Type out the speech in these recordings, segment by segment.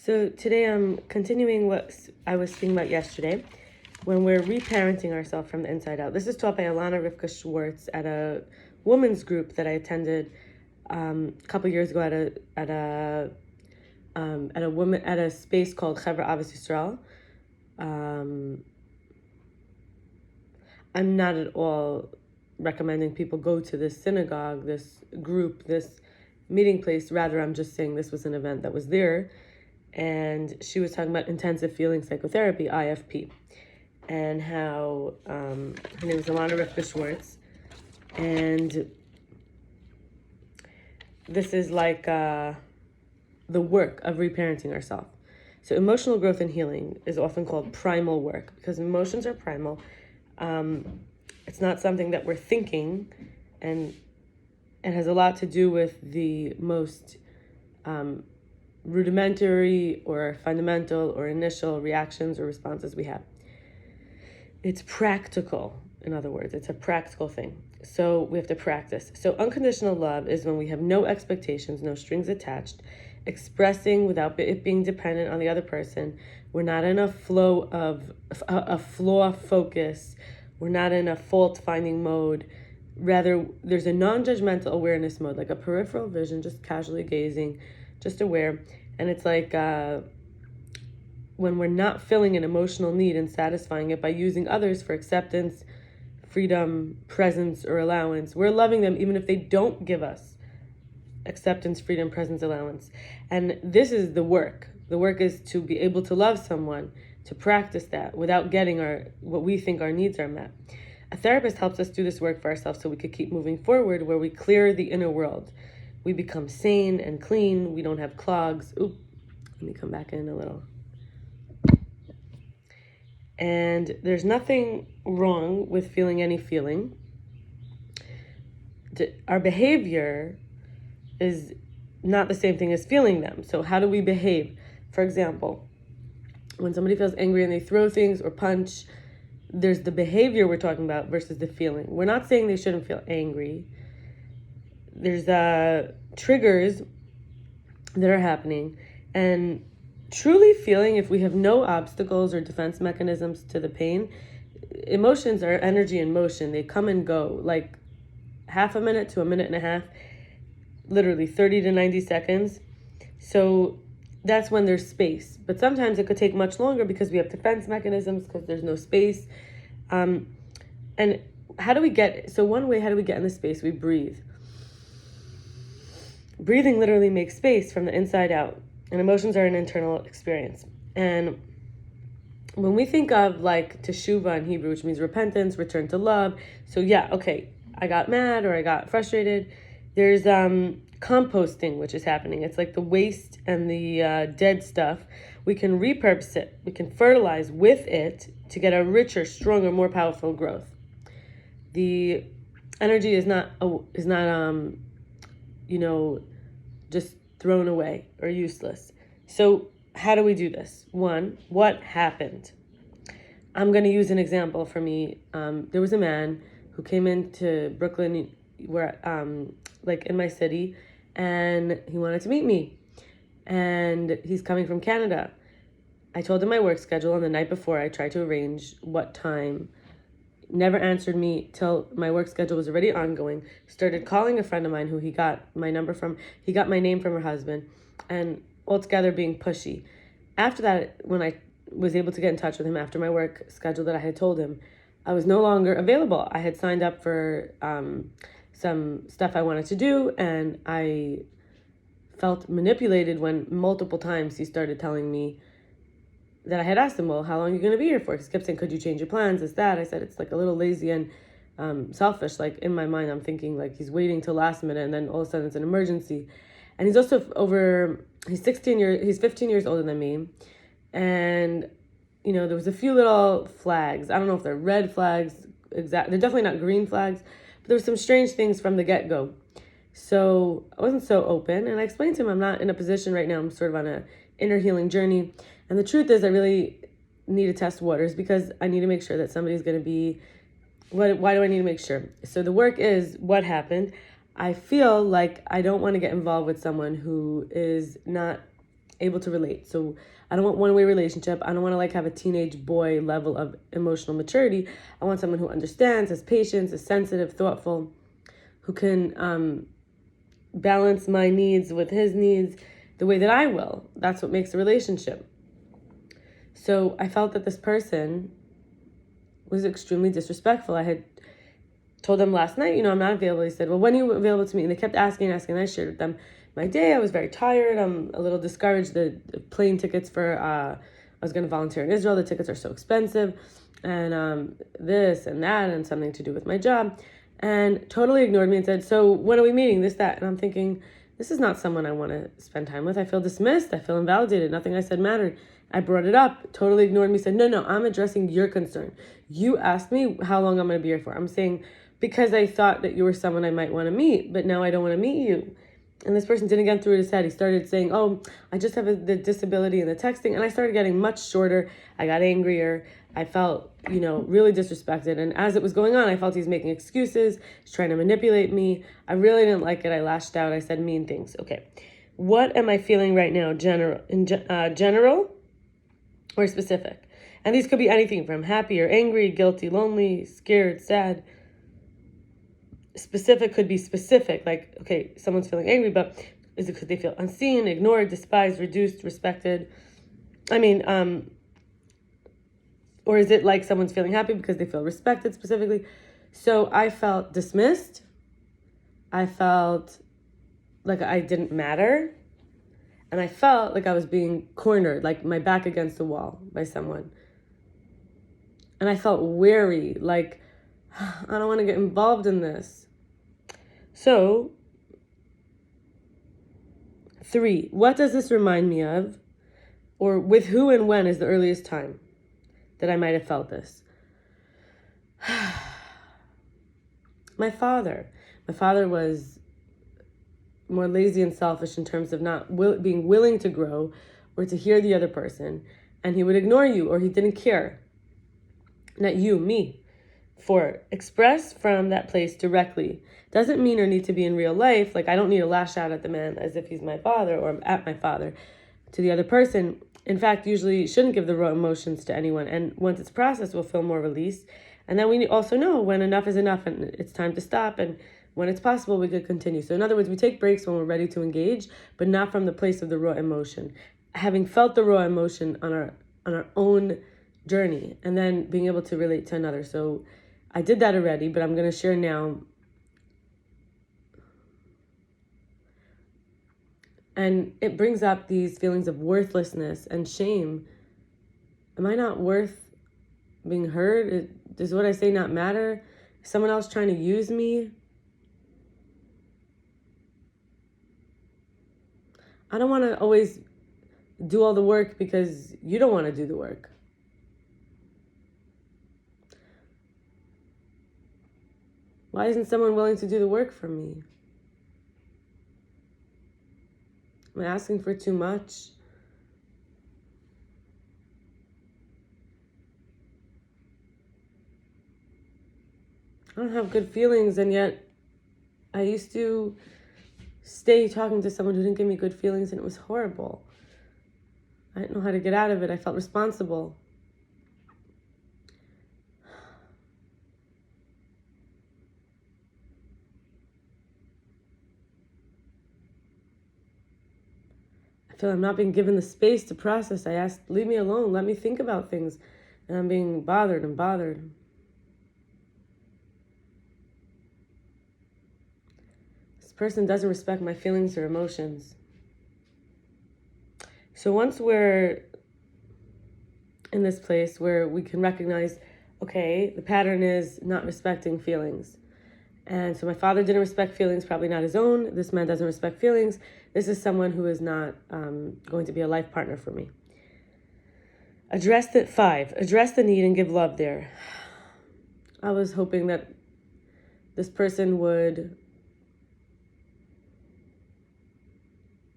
So today I'm continuing what I was speaking about yesterday when we're reparenting ourselves from the inside out. This is taught by Elana Rivka Shwartz at a women's group that I attended a couple years ago at a space called Chevra Ahavas Yisrael. I'm not at all recommending people go to this synagogue, this group, this meeting place. Rather, I'm just saying this was an event that was there. And she was talking about intensive feeling psychotherapy, IFP, and how her name is Elana Rivka Shwartz, and this is like the work of reparenting ourselves. So emotional growth and healing is often called primal work because emotions are primal. It's not something that we're thinking, and it has a lot to do with the most rudimentary or fundamental or initial reactions or responses we have. It's practical, in other words, it's a practical thing. So we have to practice. So unconditional love is when we have no expectations, no strings attached, expressing without it being dependent on the other person. We're not in a flow of a flaw focus. We're not in a fault-finding mode. Rather, there's a non-judgmental awareness mode, like a peripheral vision, just casually gazing, just aware. And it's like when we're not filling an emotional need and satisfying it by using others for acceptance, freedom, presence, or allowance. We're loving them even if they don't give us acceptance, freedom, presence, allowance. And this is the work. The work is to be able to love someone, to practice that without getting what we think our needs are met. A therapist helps us do this work for ourselves so we could keep moving forward, where we clear the inner world. We become sane and clean. We don't have clogs. Oop, let me come back in a little. And there's nothing wrong with feeling any feeling. Our behavior is not the same thing as feeling them. So how do we behave? For example, when somebody feels angry and they throw things or punch, there's the behavior we're talking about versus the feeling. We're not saying they shouldn't feel angry. There's triggers that are happening, and truly feeling, if we have no obstacles or defense mechanisms to the pain, emotions are energy in motion. They come and go, like half a minute to a minute and a half, literally 30 to 90 seconds. So that's when there's space. But sometimes it could take much longer because we have defense mechanisms, because there's no space. And how do we get in the space? We breathe. Breathing literally makes space from the inside out, and emotions are an internal experience. And when we think of like teshuvah in Hebrew, which means repentance, return to love. So yeah, okay, I got mad or I got frustrated. There's composting, which is happening. It's like the waste and the dead stuff. We can repurpose it. We can fertilize with it to get a richer, stronger, more powerful growth. The energy is not just thrown away or useless. So how do we do this? One, what happened? I'm going to use an example for me. There was a man who came into Brooklyn, where in my city, and he wanted to meet me. And he's coming from Canada. I told him my work schedule, and the night before I tried to arrange what time. Never answered me till my work schedule was already ongoing. Started calling a friend of mine who he got my number from. He got my name from her husband, and altogether being pushy. After that, when I was able to get in touch with him after my work schedule that I had told him, I was no longer available. I had signed up for some stuff I wanted to do, and I felt manipulated when multiple times he started telling me that I had asked him, well, how long are you going to be here for? He kept saying, could you change your plans? Is that? I said, it's like a little lazy and selfish. Like in my mind, I'm thinking like he's waiting till last minute, and then all of a sudden it's an emergency. And he's also he's 15 years older than me. And, there was a few little flags. I don't know if they're red flags. They're definitely not green flags. But there were some strange things from the get-go. So I wasn't so open. And I explained to him, I'm not in a position right now. I'm sort of on an inner healing journey. And the truth is, I really need to test waters because I need to make sure that somebody's going to be, why do I need to make sure? So the work is what happened. I feel like I don't want to get involved with someone who is not able to relate. So I don't want one-way relationship. I don't want to like have a teenage boy level of emotional maturity. I want someone who understands, has patience, is sensitive, thoughtful, who can balance my needs with his needs the way that I will. That's what makes a relationship. So I felt that this person was extremely disrespectful. I had told them last night, I'm not available. He said, well, when are you available to me? And they kept asking. And I shared with them my day. I was very tired. I'm a little discouraged. The plane tickets for, I was going to volunteer in Israel. The tickets are so expensive. And this and that and something to do with my job. And totally ignored me and said, so when are we meeting? This, that. And I'm thinking, this is not someone I want to spend time with. I feel dismissed. I feel invalidated. Nothing I said mattered. I brought it up, totally ignored me, said, no, I'm addressing your concern. You asked me how long I'm going to be here for. I'm saying, because I thought that you were someone I might want to meet, but now I don't want to meet you. And this person didn't get through his head. He started saying, oh, I just have the disability and the texting. And I started getting much shorter. I got angrier. I felt, really disrespected. And as it was going on, I felt he's making excuses. He's trying to manipulate me. I really didn't like it. I lashed out. I said mean things. Okay. What am I feeling right now? General or specific? And these could be anything from happy or angry, guilty, lonely, scared, sad. Specific could be specific, like, okay, someone's feeling angry, but could they feel unseen, ignored, despised, reduced, respected? Or is it like someone's feeling happy because they feel respected specifically? So I felt dismissed. I felt like I didn't matter. And I felt like I was being cornered, like my back against the wall by someone. And I felt weary, like, I don't want to get involved in this. So, 3, what does this remind me of? Or with who and when is the earliest time that I might have felt this? My father. My father was more lazy and selfish in terms of not being willing to grow or to hear the other person. And he would ignore you, or he didn't care. Not you, me. 4, express from that place directly. Doesn't mean or need to be in real life. Like, I don't need to lash out at the man as if he's my father or at my father to the other person. In fact, usually shouldn't give the raw emotions to anyone. And once it's processed, we'll feel more release. And then we also know when enough is enough and it's time to stop. And when it's possible, we could continue. So in other words, we take breaks when we're ready to engage, but not from the place of the raw emotion. Having felt the raw emotion on our own journey and then being able to relate to another. So I did that already, but I'm going to share now. And it brings up these feelings of worthlessness and shame. Am I not worth being heard? Does what I say not matter? Is someone else trying to use me? I don't want to always do all the work because you don't want to do the work. Why isn't someone willing to do the work for me? Am I asking for too much? I don't have good feelings, and yet I used to stay talking to someone who didn't give me good feelings, and it was horrible. I didn't know how to get out of it. I felt responsible. I feel I'm not being given the space to process. I asked, leave me alone. Let me think about things. And I'm being bothered and bothered. This person doesn't respect my feelings or emotions. So once we're in this place where we can recognize, okay, the pattern is not respecting feelings. And so my father didn't respect feelings, probably not his own. This man doesn't respect feelings. This is someone who is not going to be a life partner for me. Address the need and give love there. I was hoping that this person would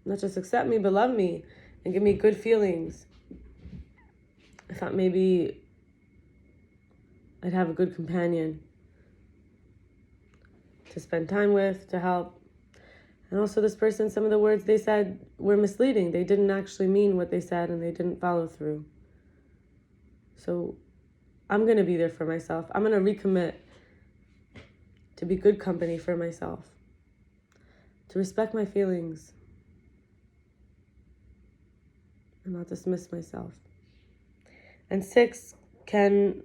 not just accept me, but love me and give me good feelings. I thought maybe I'd have a good companion to spend time with, to help. And also this person, some of the words they said were misleading. They didn't actually mean what they said and they didn't follow through. So I'm going to be there for myself. I'm going to recommit to be good company for myself, to respect my feelings, and not dismiss myself. And 6, can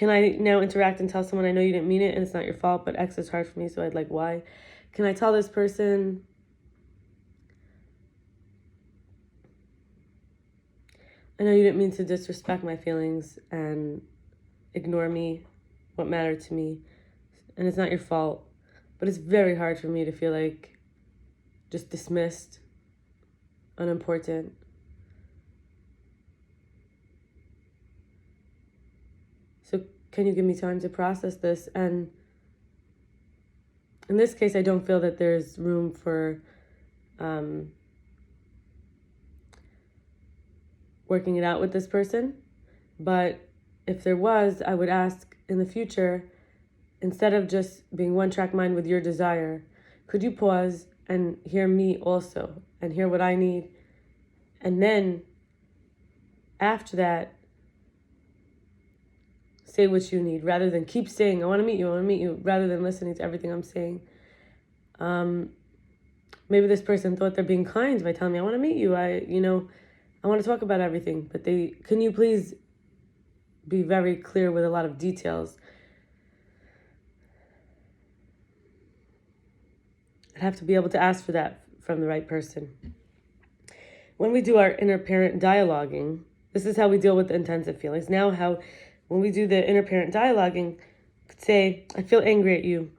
I now interact and tell someone, I know you didn't mean it and it's not your fault, but X is hard for me, so I'd like Y. Can I tell this person, I know you didn't mean to disrespect my feelings and ignore me, what mattered to me, and it's not your fault, but it's very hard for me to feel like just dismissed, unimportant. So can you give me time to process this? And in this case, I don't feel that there's room for working it out with this person. But if there was, I would ask in the future, instead of just being one-track mind with your desire, could you pause and hear me also and hear what I need? And then after that, say what you need, rather than keep saying, I want to meet you, rather than listening to everything I'm saying. Maybe this person thought they're being kind by telling me, I want to meet you. I want to talk about everything, but can you please be very clear with a lot of details? I'd have to be able to ask for that from the right person. When we do our inner parent dialoguing, this is how we deal with the intensive feelings. Now, when we do the inner parent dialoguing, could say, I feel angry at you,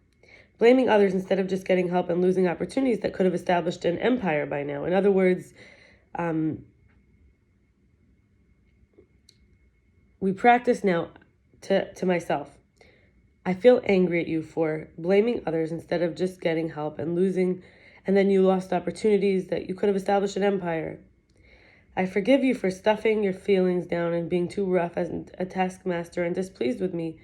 blaming others instead of just getting help and losing opportunities that could have established an empire by now. In other words, we practice now to myself. I feel angry at you for blaming others instead of just getting help and then you lost opportunities that you could have established an empire. I forgive you for stuffing your feelings down and being too rough as a taskmaster and displeased with me,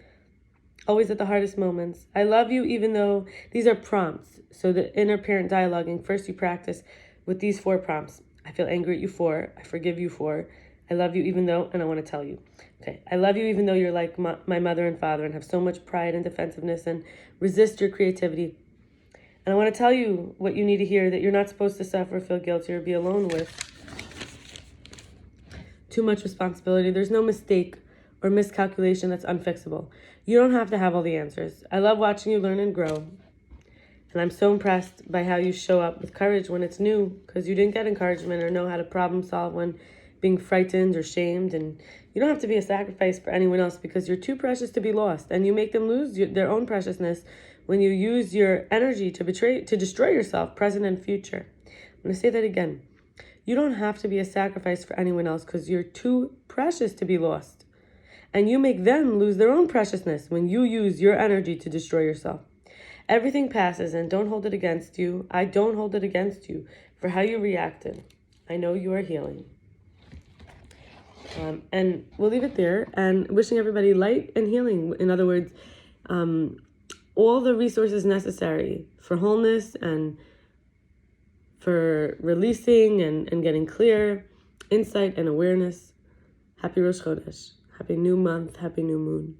always at the hardest moments. I love you even though these are prompts. So the inner parent dialoguing, first you practice with these 4 prompts. I feel angry at you for, I forgive you for, I love you even though, and I want to tell you. Okay, I love you even though you're like my mother and father and have so much pride and defensive and resist your creativity. And I want to tell you what you need to hear, that you're not supposed to suffer, feel guilty, or be alone with too much responsibility. There's no mistake or miscalculation that's unfixable. You don't have to have all the answers. I love watching you learn and grow. And I'm so impressed by how you show up with courage when it's new, because you didn't get encouragement or know how to problem solve when being frightened or shamed. And you don't have to be a sacrifice for anyone else, because you're too precious to be lost. And you make them lose their own preciousness when you use your energy to destroy yourself, present and future. I'm going to say that again. You don't have to be a sacrifice for anyone else, because you're too precious to be lost. And you make them lose their own preciousness when you use your energy to destroy yourself. Everything passes, and don't hold it against you. I don't hold it against you for how you reacted. I know you are healing. And we'll leave it there, and wishing everybody light and healing. In other words, all the resources necessary for wholeness and for releasing and getting clear, insight and awareness. Happy Rosh Chodesh. Happy new month. Happy new moon.